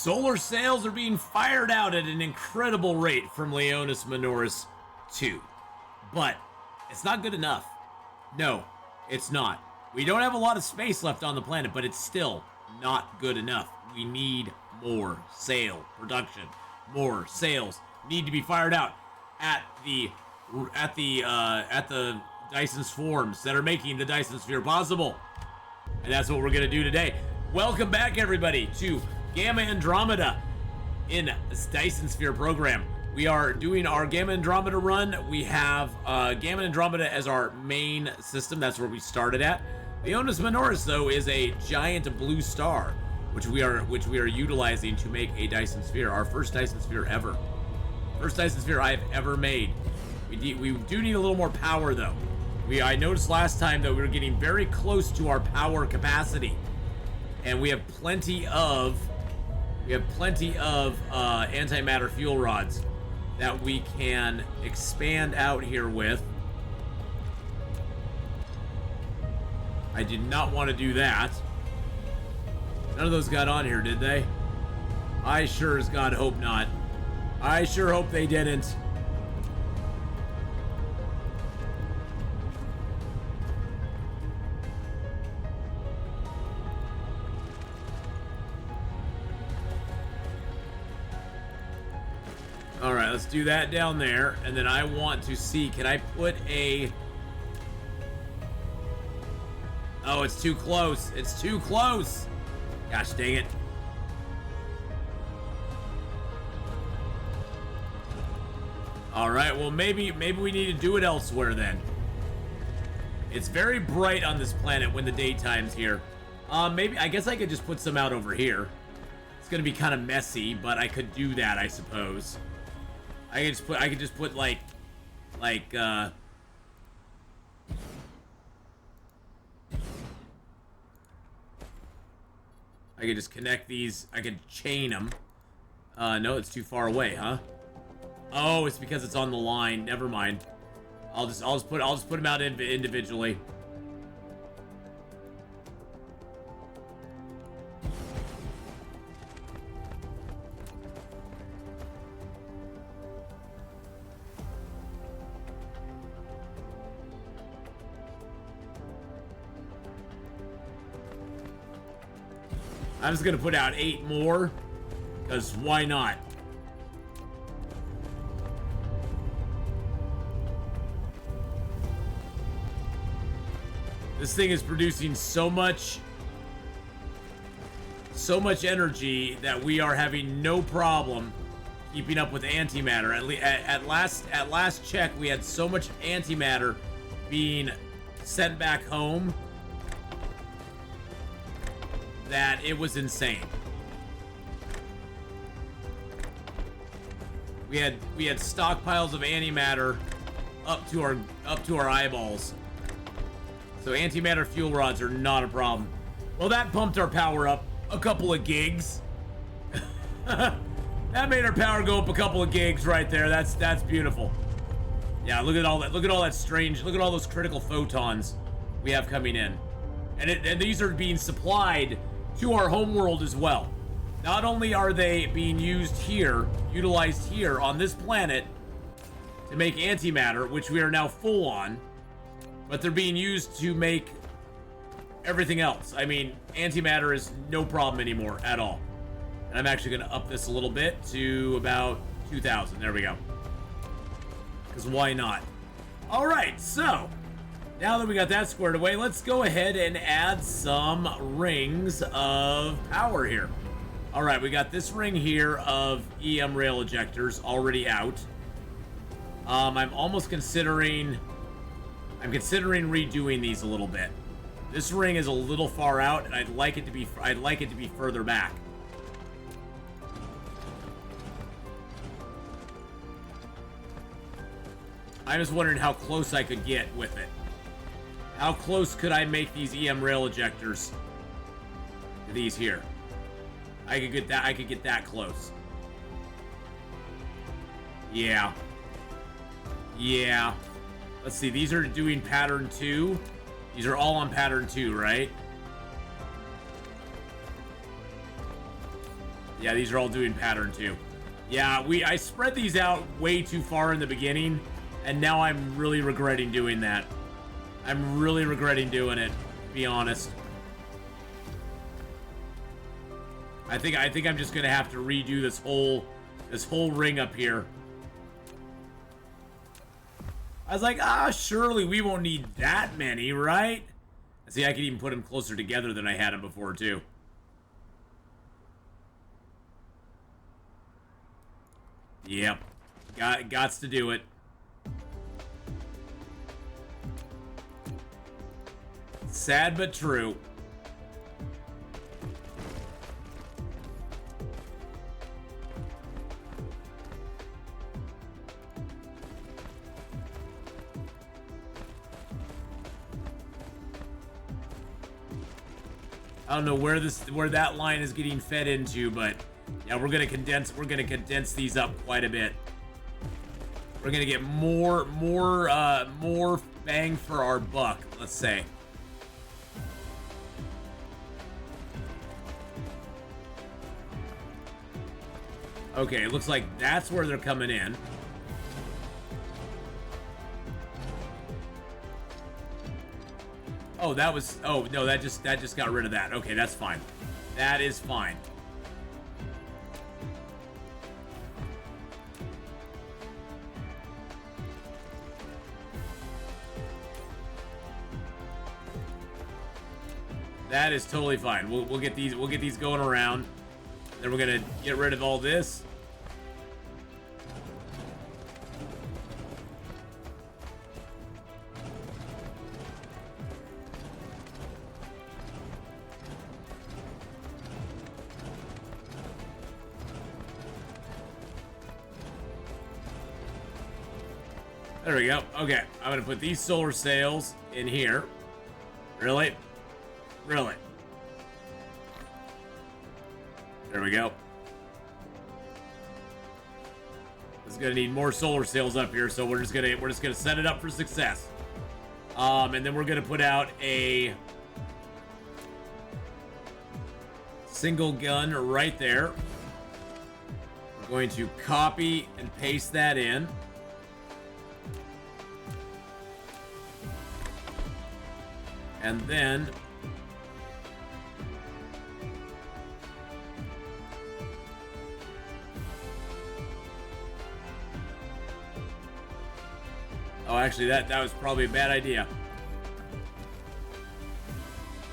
Solar sails are being fired out at an incredible rate from Leonis Minoris 2. But it's not good enough. No, it's not. We don't have a lot of space left on the planet, but it's still not good enough. We need more sail production. More sails need to be fired out at the Dyson swarms that are making the Dyson sphere possible. And that's what we're going to do today. Welcome back, everybody, to Gamma Andromeda in this Dyson sphere program. We are doing our Gamma Andromeda run. We have Gamma Andromeda as our main system. That's where we started at. Leonis Minoris, though, is a giant blue star, which we are utilizing to make a Dyson sphere. Our first Dyson sphere ever. First Dyson sphere I've ever made. We do need a little more power, though. I noticed last time that we were getting very close to our power capacity, and we have plenty of antimatter fuel rods that we can expand out here with. I did not want to do that. None of those got on here, did they? I sure as God hope not. I sure hope they didn't. All right, let's do that down there. And then I want to see, can I put a... Oh, it's too close. It's too close. Gosh dang it. All right, well, maybe we need to do it elsewhere then. It's very bright on this planet when the daytime's here. Maybe, I guess I could just put some out over here. It's gonna be kind of messy, but I could do that, I suppose. I could just put like I could just connect these. I could chain them. No, it's too far away, huh? Oh, it's because it's on the line. Never mind. I'll just put them out individually. I'm just gonna put out 8 more, because why not? This thing is producing so much energy that we are having no problem keeping up with antimatter. At last check, we had so much antimatter being sent back home that it was insane. We had stockpiles of antimatter up to our eyeballs. So antimatter fuel rods are not a problem. Well, that pumped our power up a couple of gigs. That made our power go up a couple of gigs right there. That's beautiful. Yeah, look at all that. Look at all that strange. Look at all those critical photons we have coming in, and these are being supplied to our homeworld as well. Not only are they being utilized here on this planet to make antimatter, which we are now full on, but they're being used to make everything else. I mean, antimatter is no problem anymore at all. And I'm actually going to up this a little bit to about 2,000. There we go. Because why not? All right, so now that we got that squared away, let's go ahead and add some rings of power here. All right, we got this ring here of EM rail ejectors already out. I'm considering redoing these a little bit. This ring is a little far out, and I'd like it to be further back. I'm just wondering how close I could get with it. How close could I make these EM rail ejectors to these here? I could get that close. Yeah. Let's see, these are doing pattern 2. These are all on pattern 2, right? Yeah, these are all doing pattern 2. Yeah, I spread these out way too far in the beginning, and now I'm really regretting doing that. I'm really regretting doing it, to be honest. I think I'm just gonna have to redo this whole ring up here. I was like, surely we won't need that many, right? See, I could even put them closer together than I had them before, too. Yep. Gots to do it. Sad but true. I don't know where that line is getting fed into, but yeah, we're gonna condense these up quite a bit. We're gonna get more bang for our buck, let's say. Okay, it looks like that's where they're coming in. Oh, that was... Oh, no, that just got rid of that. Okay, that's fine. That is fine. That is totally fine. We'll get these going around. Then we're gonna get rid of all this. There we go. Okay, I'm gonna put these solar sails in here. Really? Really? There we go. This is gonna need more solar sails up here, so we're just gonna set it up for success. And then we're gonna put out a single gun right there. We're going to copy and paste that in. And then oh, actually that was probably a bad idea.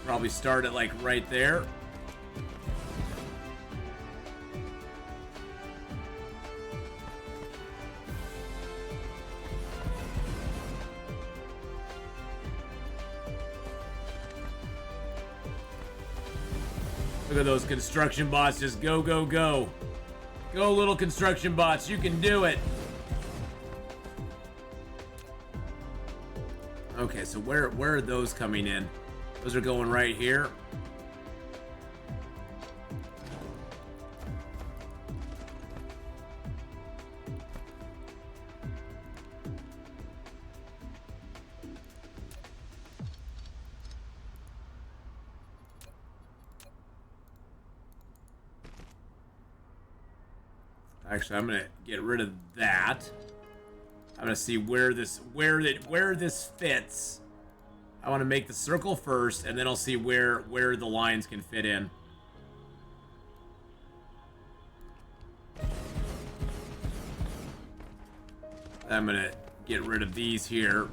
Probably start it like right there. Look at those construction bots, just go, go, go. Go, little construction bots, you can do it. Okay, so where are those coming in? Those are going right here. Actually, I'm gonna get rid of that. I'm gonna see where this fits. I want to make the circle first, and then I'll see where the lines can fit in. I'm gonna get rid of these here.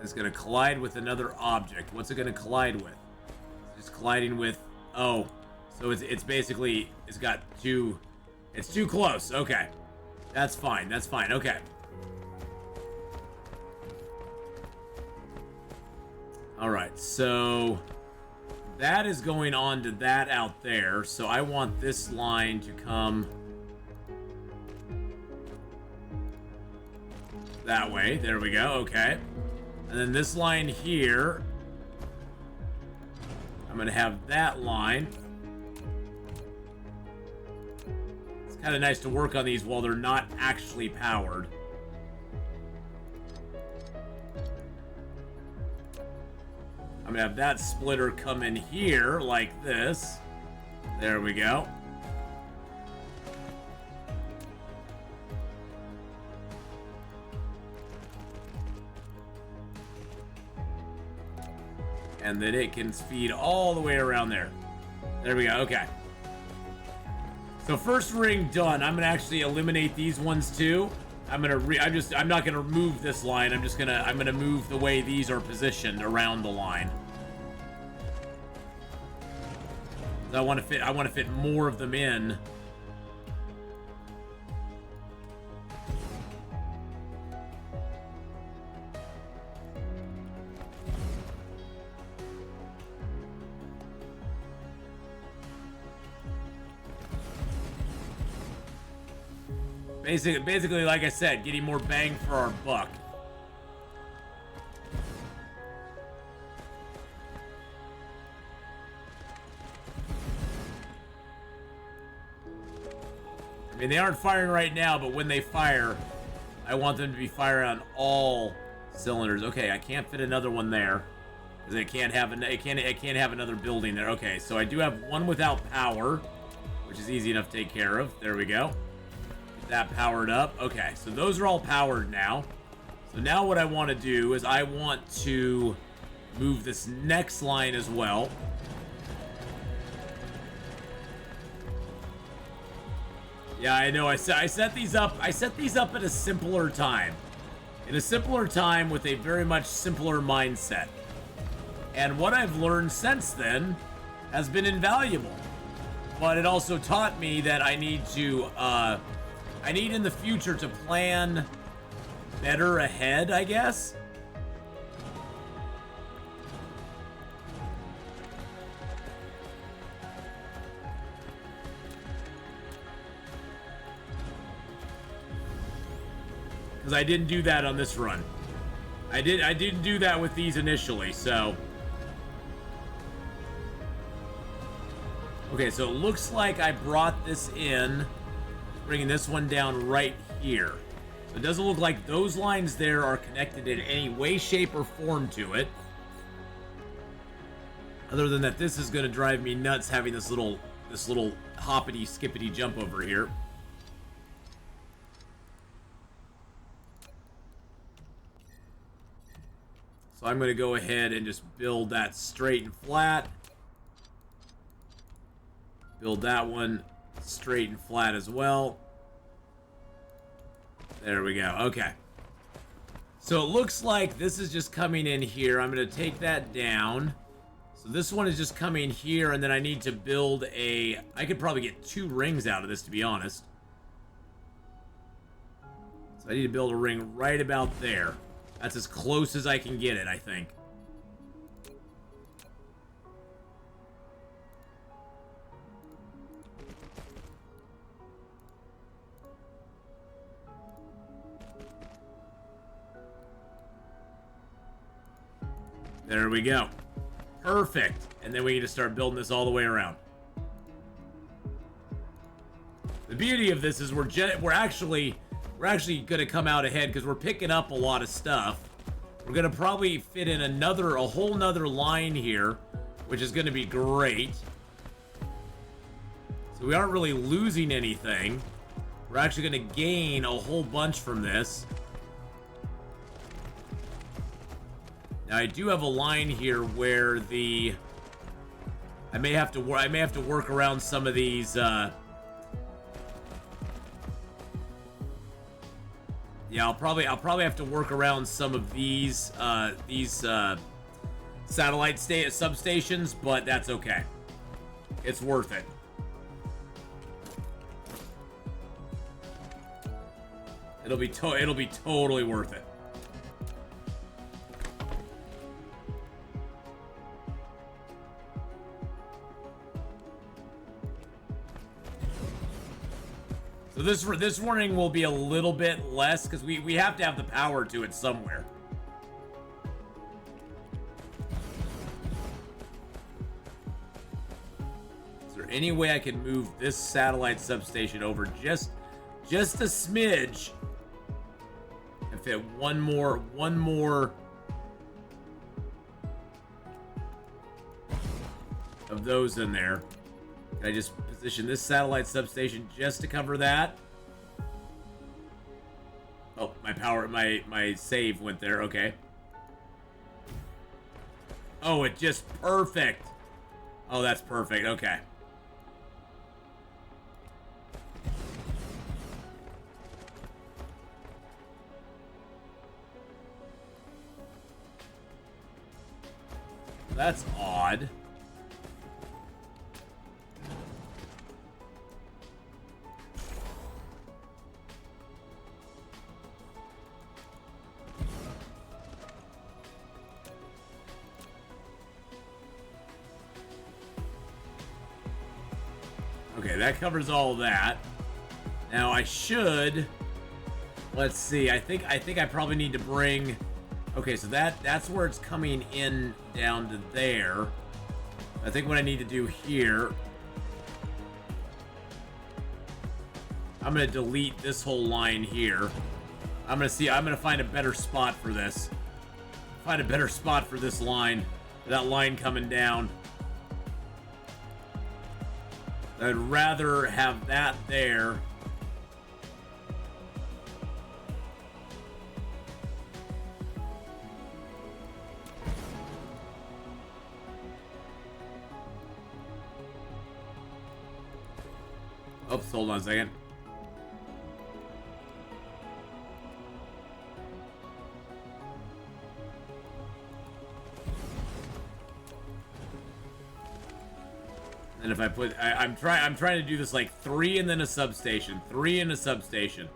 It's going to collide with another object. What's it going to collide with? It's just colliding with... Oh. So it's basically... It's got two... It's too close. Okay. That's fine. That's fine. Okay. Alright, so... That is going on to that out there. So I want this line to come... that way. There we go. Okay. And then this line here, I'm going to have that line. It's kind of nice to work on these while they're not actually powered. I'm gonna have that splitter come in here like this. There we go. And then it can feed all the way around there. There we go, okay. So first ring done. I'm gonna actually eliminate these ones too. I'm not gonna remove this line. I'm gonna move the way these are positioned around the line. I want to fit more of them in. Basically, like I said, getting more bang for our buck. I mean, they aren't firing right now, but when they fire, I want them to be firing on all cylinders. Okay, I can't fit another one there because it can't have another building there. Okay, so I do have one without power, which is easy enough to take care of. There we go. Get that powered up. Okay, so those are all powered now. So now what I want to do is I want to move this next line as well. Yeah, I know. I set these up. I set these up at a simpler time. In a simpler time with a very much simpler mindset. And what I've learned since then has been invaluable. But it also taught me that I need in the future to plan better ahead, I guess. Because I didn't do that on this run. I didn't do that with these initially, so. Okay, so it looks like I brought this in, bringing this one down right here. So it doesn't look like those lines there are connected in any way, shape, or form to it. Other than that, this is going to drive me nuts having this little hoppity skippity jump over here. So I'm going to go ahead and just build that straight and flat. Build that one straight and flat as well. There we go. Okay. So it looks like this is just coming in here. I'm going to take that down. So this one is just coming here, and then I need to build a... I could probably get 2 rings out of this, to be honest. So I need to build a ring right about there. That's as close as I can get it, I think. There we go. Perfect. And then we need to start building this all the way around. The beauty of this is we're actually going to come out ahead because we're picking up a lot of stuff. We're going to probably fit in a whole nother line here, which is going to be great. So we aren't really losing anything. We're actually going to gain a whole bunch from this. Now I do have a line here where I may have to work around some of these yeah, I'll probably have to work around some of these satellite substations, but that's okay. It's worth it. It'll be totally worth it. So this warning will be a little bit less because we have to have the power to it somewhere. Is there any way I can move this satellite substation over just a smidge and fit one more of those in there. Can I just position this satellite substation just to cover that? Oh, my save went there. Okay. Oh, it just perfect. Oh, that's perfect. Okay. That's odd. Okay, that covers all of that. Now I should. Let's see. I think I probably need to bring. Okay, so that's where it's coming in down to there. I think what I need to do here. I'm gonna delete this whole line here. I'm gonna find a better spot for this. Find a better spot for this line. That line coming down. I'd rather have that there. Oops, hold on a second. And if I put, I'm trying to do this like 3 and then a substation, 3 and a substation.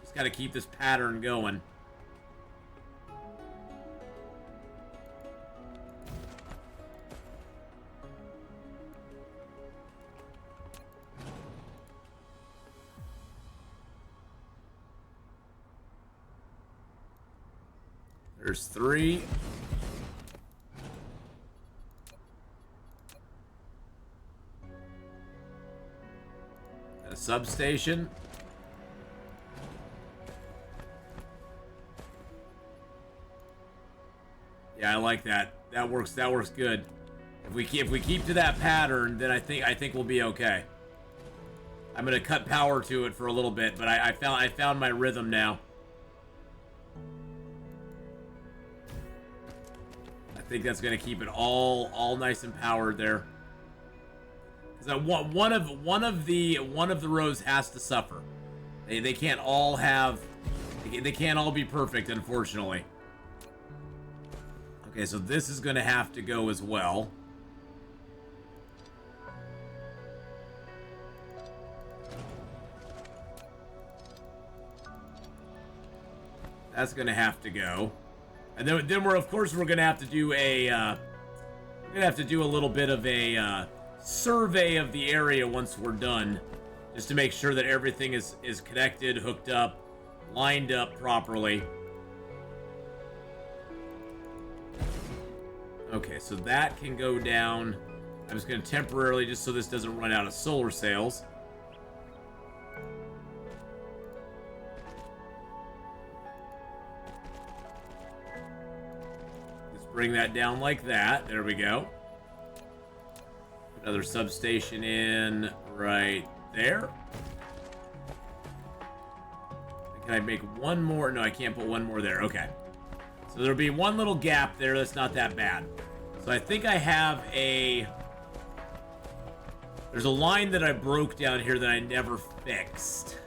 Just got to keep this pattern going. There's 3. A substation. Yeah, I like that. That works good. If we keep to that pattern, then I think we'll be okay. I'm gonna cut power to it for a little bit, but I found my rhythm now. I think that's gonna keep it all nice and powered there. Because one of the rows has to suffer. They can't all have. They can't all be perfect, unfortunately. Okay, so this is gonna have to go as well. That's gonna have to go. And then we're gonna have to do a little bit of a survey of the area once we're done, just to make sure that everything is connected, hooked up, lined up properly. Okay, so that can go down. I'm just gonna temporarily, just so this doesn't run out of solar sails. Bring that down like that. There we go. Another substation in right there. Can I make one more? No, I can't put one more there. Okay. So there'll be one little gap there. That's not that bad. So I think I have a... There's a line that I broke down here that I never fixed.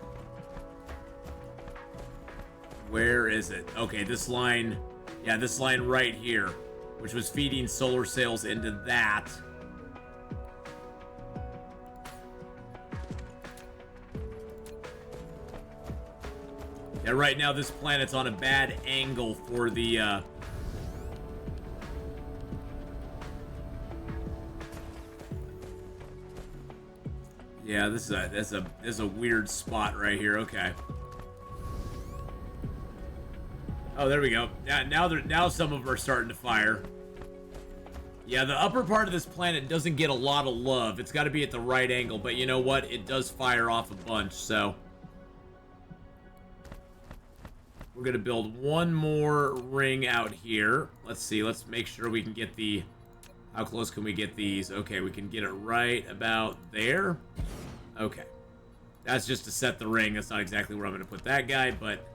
Where is it? Okay, this line... Yeah, this line right here, which was feeding solar sails into that. Yeah, right now this planet's on a bad angle for the, Yeah, this is a weird spot right here. Okay. Oh, there we go. Now some of them are starting to fire. Yeah, the upper part of this planet doesn't get a lot of love. It's got to be at the right angle, but you know what? It does fire off a bunch, so... We're going to build one more ring out here. Let's see. Let's make sure we can get the... How close can we get these? Okay, we can get it right about there. Okay. That's just to set the ring. That's not exactly where I'm going to put that guy, but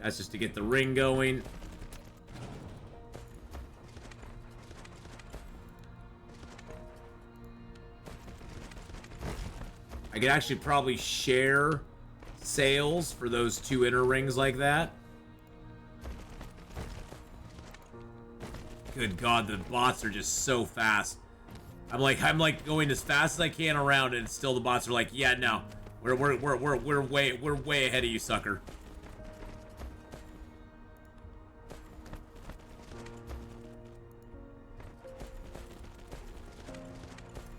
that's just to get the ring going. I could actually probably share sails for those 2 inner rings like that. Good God, the bots are just so fast. I'm like going as fast as I can around, and still the bots are like, yeah, no, we're way ahead of you, sucker.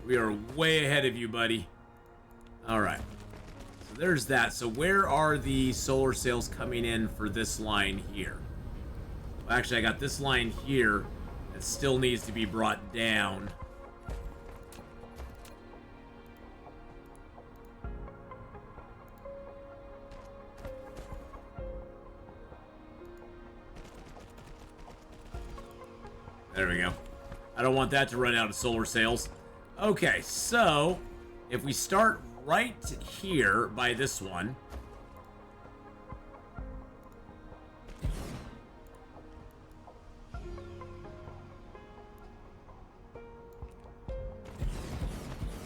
We are way ahead of you, buddy. All right. So there's that. So where are the solar sails coming in for this line here? Well, actually, I got this line here that still needs to be brought down. There we go. I don't want that to run out of solar sails. Okay, so if we start right here by this one,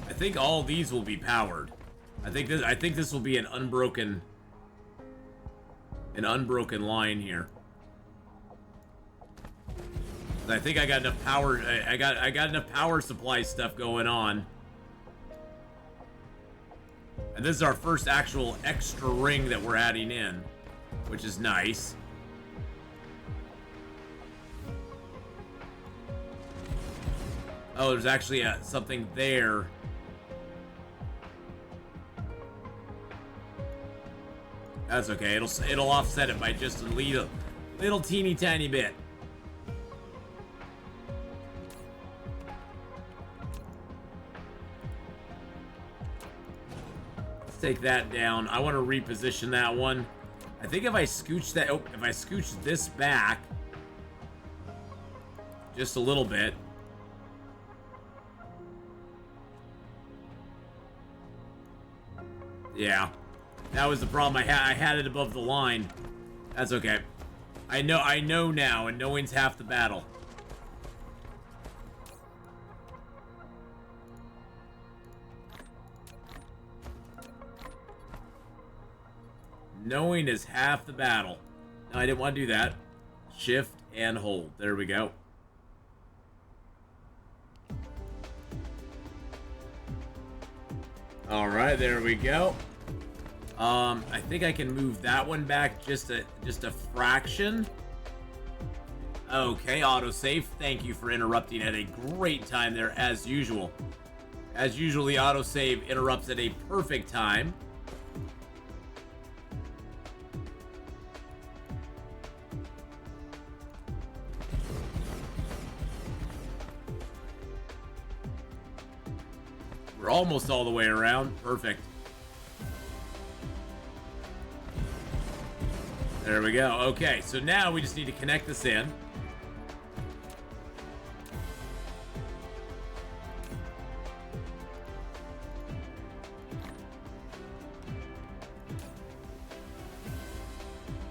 I think all these will be powered. I think this will be an unbroken line here. I think I got enough power. I got enough power supply stuff going on. And this is our first actual extra ring that we're adding in, which is nice. Oh, there's actually something there. That's okay. It'll offset it by just a little teeny tiny bit. Take that down. I want to reposition that one. I think if I scooch that, if I scooch this back just a little bit. Yeah, that was the problem. I had it above the line. That's okay. I know now, and knowing's half the battle. Knowing is half the battle. No, I didn't want to do that. Shift and hold. There we go. All right, there we go. I think I can move that one back just a fraction. Okay, autosave. Thank you for interrupting at a great time there, as usual. As usual, the autosave interrupts at a perfect time. We're almost all the way around. Perfect. There we go. Okay, so now we just need to connect this in.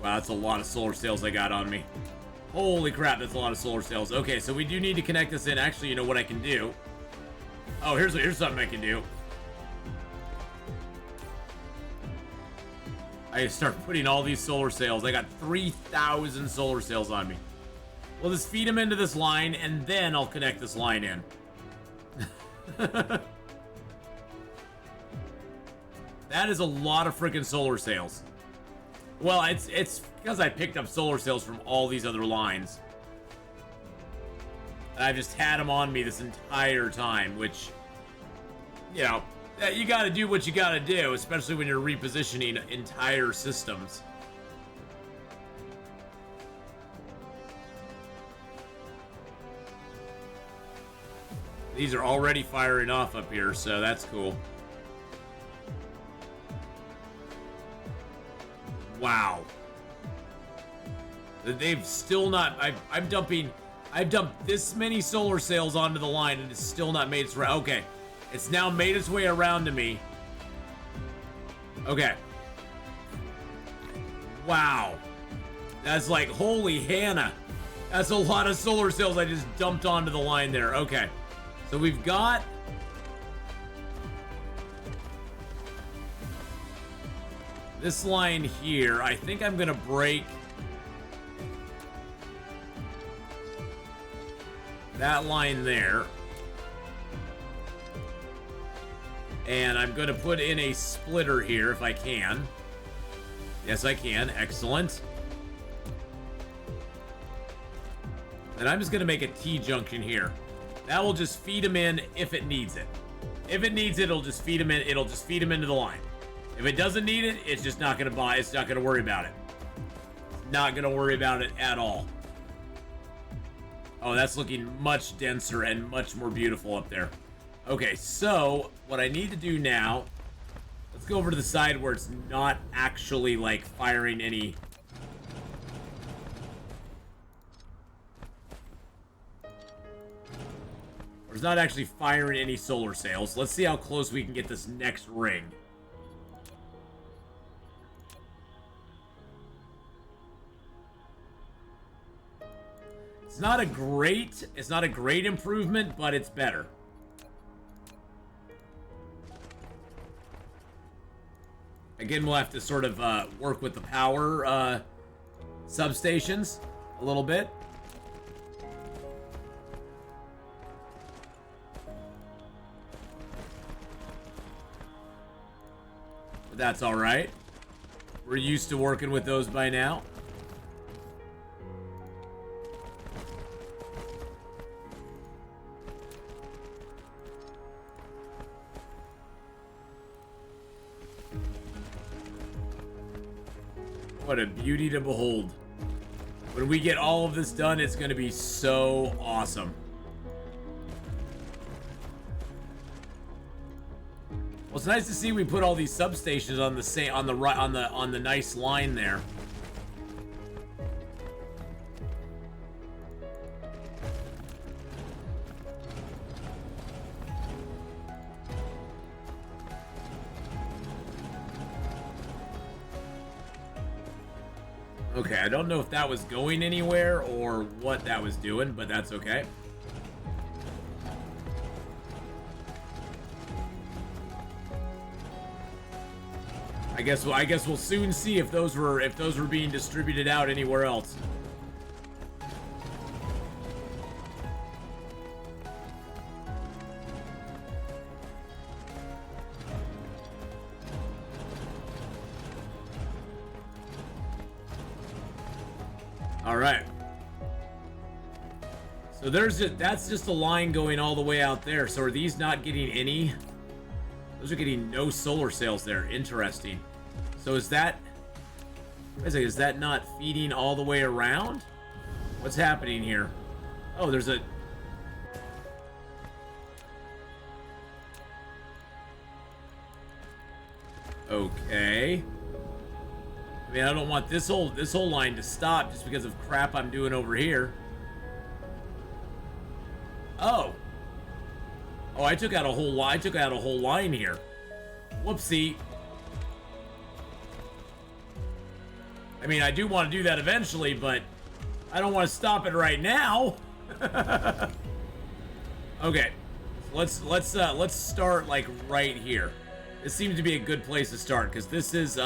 Wow, that's a lot of solar sails I got on me. Holy crap, that's a lot of solar sails. Okay, so we do need to connect this in. Actually, you know what I can do? Oh, here's something I can do. I start putting all these solar sails. I got 3,000 solar sails on me. We'll just feed them into this line, and then I'll connect this line in. That is a lot of freaking solar sails. Well, it's because I picked up solar sails from all these other lines. And I've just had them on me this entire time, which, you know, you gotta do what you gotta do, especially when you're repositioning entire systems. These are already firing off up here, so that's cool. Wow. They've still not... I'm dumping I've dumped this many solar sails onto the line and it's still not made its way. Okay. It's now made its way around to me. Okay. Wow. That's like, holy Hannah. That's a lot of solar sails I just dumped onto the line there. Okay. So we've got... this line here. I think I'm going to break... that line there. And I'm going to put in a splitter here if I can. Yes, I can. Excellent. And I'm just going to make a T-junction here. That will just feed them in if it needs it. If it needs it, it'll just feed them in. It'll just feed them into the line. If it doesn't need it, it's just not going to buy. It's not going to worry about it. It's not going to worry about it at all. Oh, that's looking much denser and much more beautiful up there. Okay, so what I need to do now, let's go over to the side where it's not actually like firing any. Or it's not actually firing any solar sails. Let's see how close we can get this next ring. It's not a great improvement, but it's better. Again, we'll have to sort of work with the power substations a little bit. But that's all right. We're used to working with those by now. What a beauty to behold. When we get all of this done, it's going to be so awesome. Well, it's nice to see we put all these substations on the same on the nice line there. Okay, I don't know if that was going anywhere or what that was doing, but that's okay. I guess we'll soon see if those were being distributed out anywhere else. All right. So that's just a line going all the way out there. So are these not getting any? Those are getting no solar sails there. Interesting. So is that not feeding all the way around? What's happening here? Oh, there's a... okay. I mean, I don't want this whole line to stop just because of crap I'm doing over here. Oh. Oh, I took out a whole line here. Whoopsie. I mean, I do want to do that eventually, but I don't want to stop it right now. Okay. Let's start like right here. This seems to be a good place to start because this is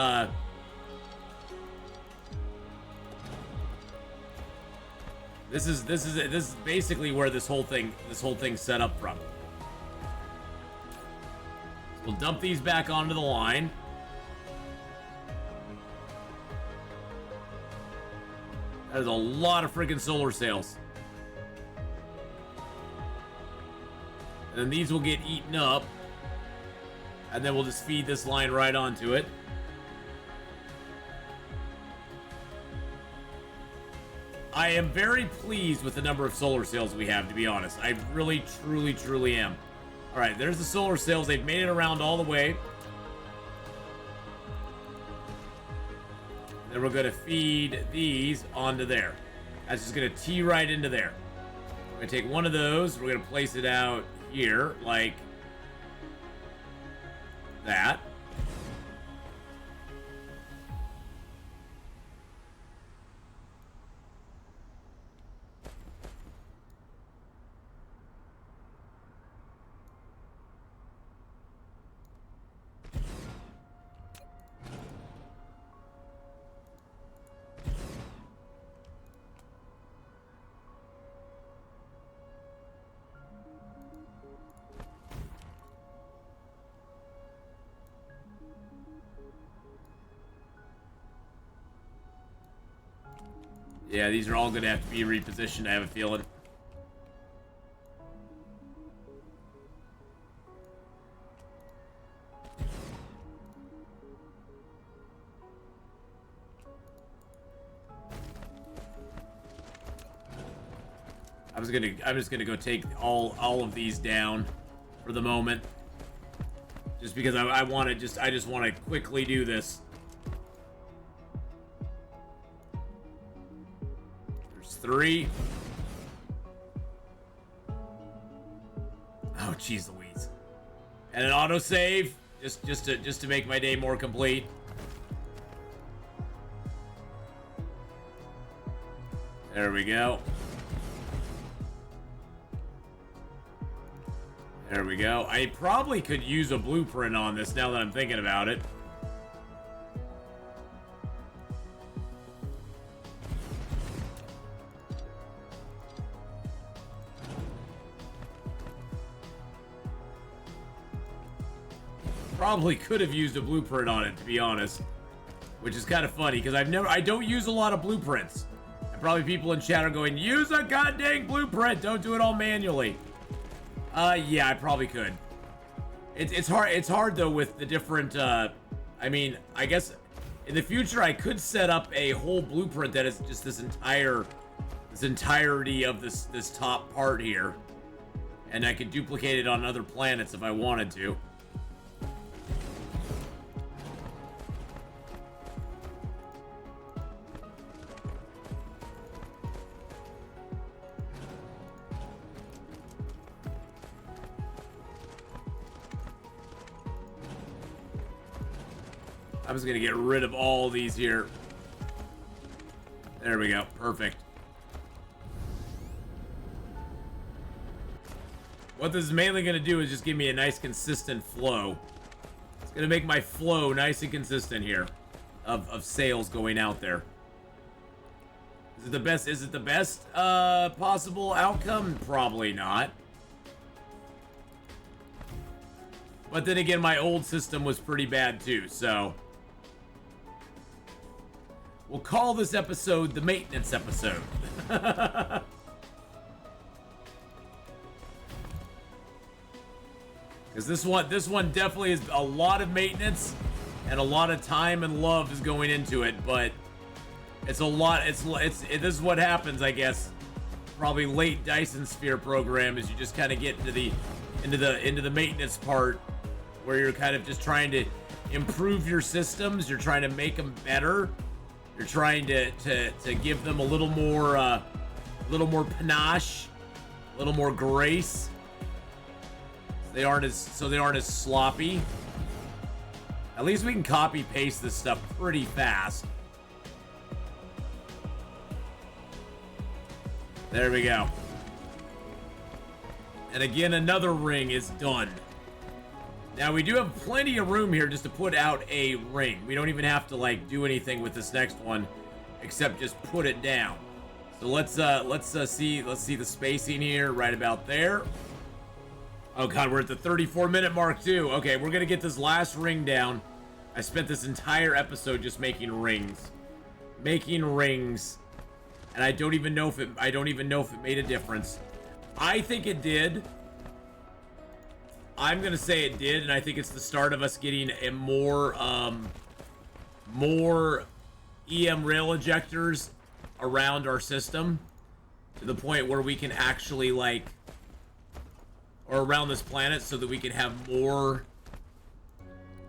This is basically where this whole thing's set up from. So we'll dump these back onto the line. That is a lot of freaking solar sails. And then these will get eaten up. And then we'll just feed this line right onto it. I am very pleased with the number of solar sails we have, to be honest. I really, truly am. Alright, there's the solar sails. They've made it around all the way. Then we're going to feed these onto there. That's just going to tee right into there. gonna take one of those. We're gonna place it out here, like that. Yeah, these are all going to have to be repositioned, I have a feeling. I'm just gonna go take all of these down for the moment. Just because I just want to quickly do this. There's 3. Oh, jeez Louise. And an autosave, just to make my day more complete. There we go. There we go. I probably could use a blueprint on this now that I'm thinking about it. Probably could have used a blueprint on it, to be honest. Which is kind of funny, because I don't use a lot of blueprints. And probably people in chat are going, use a goddamn blueprint, don't do it all manually. Yeah, I probably could. It's hard though with the different, I mean, I guess in the future I could set up a whole blueprint that is just this entirety of this top part here. And I could duplicate it on other planets if I wanted to. I'm just gonna get rid of all these here. There we go. Perfect. What this is mainly gonna do is just give me a nice consistent flow. It's gonna make my flow nice and consistent here of sales going out there. Is it the best? Is it the best possible outcome? Probably not. But then again, my old system was pretty bad too, so we'll call this episode the maintenance episode. Because this one definitely is a lot of maintenance and a lot of time and love is going into it, but it's a lot. This is what happens, I guess. Probably late Dyson Sphere program is you just kind of get into the maintenance part where you're kind of just trying to improve your systems. You're trying to make them better. You're trying to give them a little more panache, a little more grace. So they aren't as sloppy. At least we can copy paste this stuff pretty fast. There we go. And again, another ring is done. Now we do have plenty of room here just to put out a ring. We don't even have to like do anything with this next one, except just put it down. So let's see the spacing here, right about there. Oh god, we're at the 34-minute mark too. Okay, we're gonna get this last ring down. I spent this entire episode just making rings, and I don't even know if it made a difference. I think it did. I'm gonna say it did, and I think it's the start of us getting a more EM rail ejectors around our system to the point where we can actually like, or around this planet, so that we can have more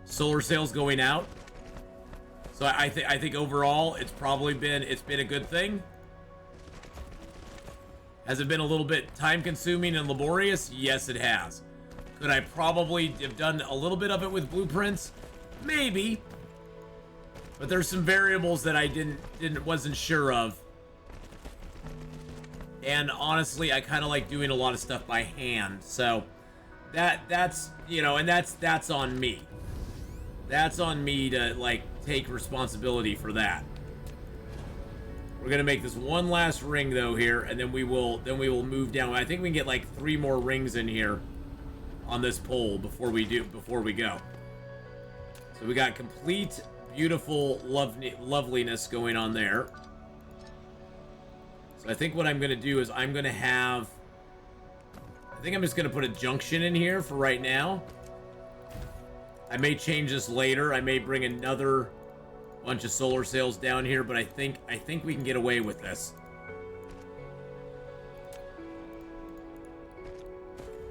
solar sails going out. So I think overall it's been a good thing. Has it been a little bit time-consuming and laborious? Yes, it has. Could I probably have done a little bit of it with blueprints? Maybe. But there's some variables that I wasn't sure of. And honestly, I kind of like doing a lot of stuff by hand. So that's, you know, and that's on me. That's on me to like take responsibility for that. We're gonna make this one last ring though here, and then we will move down. I think we can get like 3 more rings in here on this pole before we go. So we got complete beautiful loveliness going on there. So I think what I'm gonna do is I think I'm just gonna put a junction in here for right now. I may change this later. I may bring another bunch of solar sails down here, but I think we can get away with this.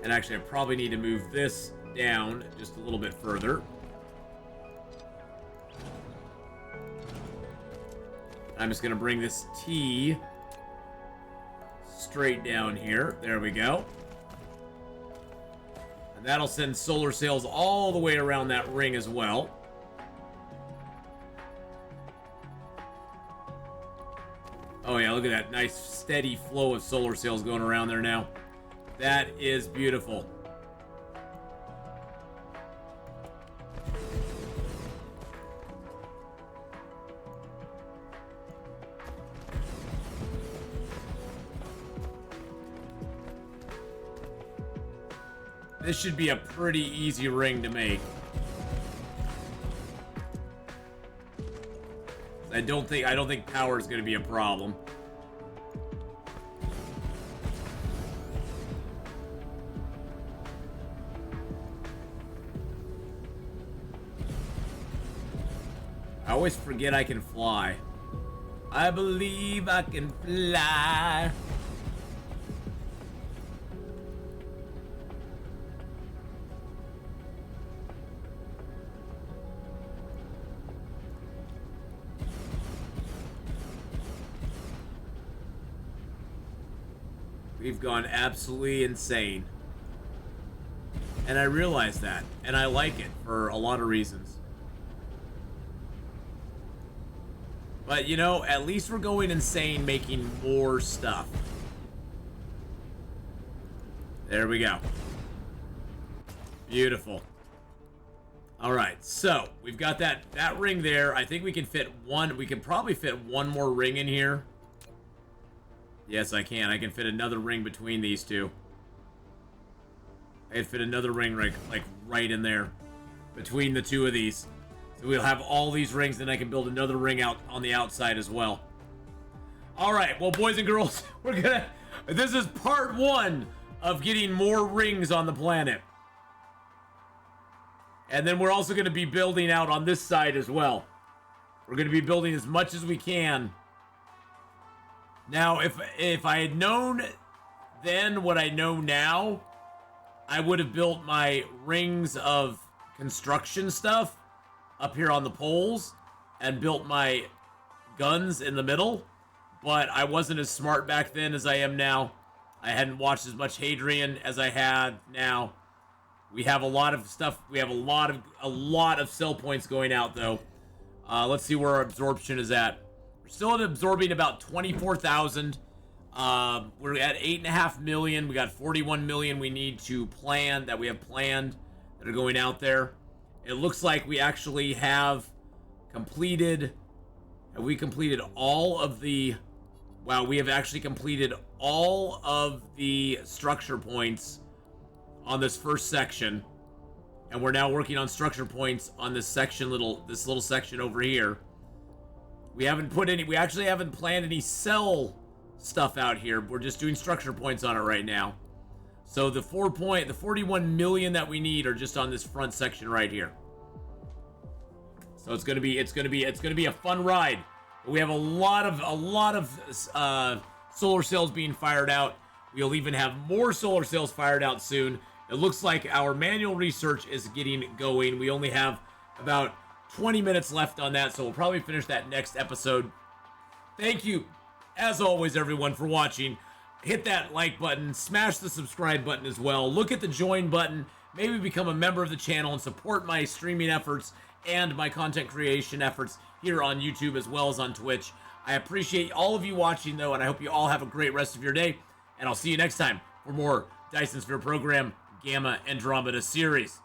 And actually, I probably need to move this down just a little bit further. I'm just gonna bring this T straight down here. There we go. And that'll send solar sails all the way around that ring as well. Oh yeah, look at that nice steady flow of solar sails going around there now. That is beautiful. This should be a pretty easy ring to make. I don't think power is going to be a problem. I always forget I can fly. I believe I can fly. We've gone absolutely insane. And I realize that. And I like it for a lot of reasons. But, you know, at least we're going insane making more stuff. There we go. Beautiful. Alright, so we've got that ring there. I think we can fit one. We can probably fit one more ring in here. Yes, I can. I can fit another ring between these two. I can fit another ring like right in there between the two of these. So we'll have all these rings, and I can build another ring out on the outside as well. All right, well, boys and girls, this is part 1 of getting more rings on the planet. And then we're also going to be building out on this side as well. We're going to be building as much as we can. Now, if I had known then what I know now, I would have built my rings of construction stuff up here on the poles and built my guns in the middle, but I wasn't as smart back then as I am now. I hadn't watched as much Hadrian as I had now. We have a lot of stuff. We have a lot of cell points going out though. Let's see where our absorption is at. We're still absorbing about 24,000. We're at 8.5 million. We got 41 million we need to plan, that we have planned, that are going out there. It looks like we actually have completed. Have we completed all of the? Wow, we have actually completed all of the structure points on this first section, and we're now working on structure points on this section, this little section over here. We actually haven't planned any cell stuff out here. We're just doing structure points on it right now. So the 41 million that we need are just on this front section right here. So it's gonna be a fun ride. We have a lot of solar cells being fired out. We'll even have more solar cells fired out soon. It looks like our manual research is getting going. We only have about 20 minutes left on that, so we'll probably finish that next episode. Thank you, as always, everyone, for watching. hit that like button, smash the subscribe button as well. Look at the join button. Maybe become a member of the channel and support my streaming efforts and my content creation efforts here on YouTube as well as on Twitch. I appreciate all of you watching, though, and I hope you all have a great rest of your day. And I'll see you next time for more Dyson Sphere Program Gamma Andromeda series.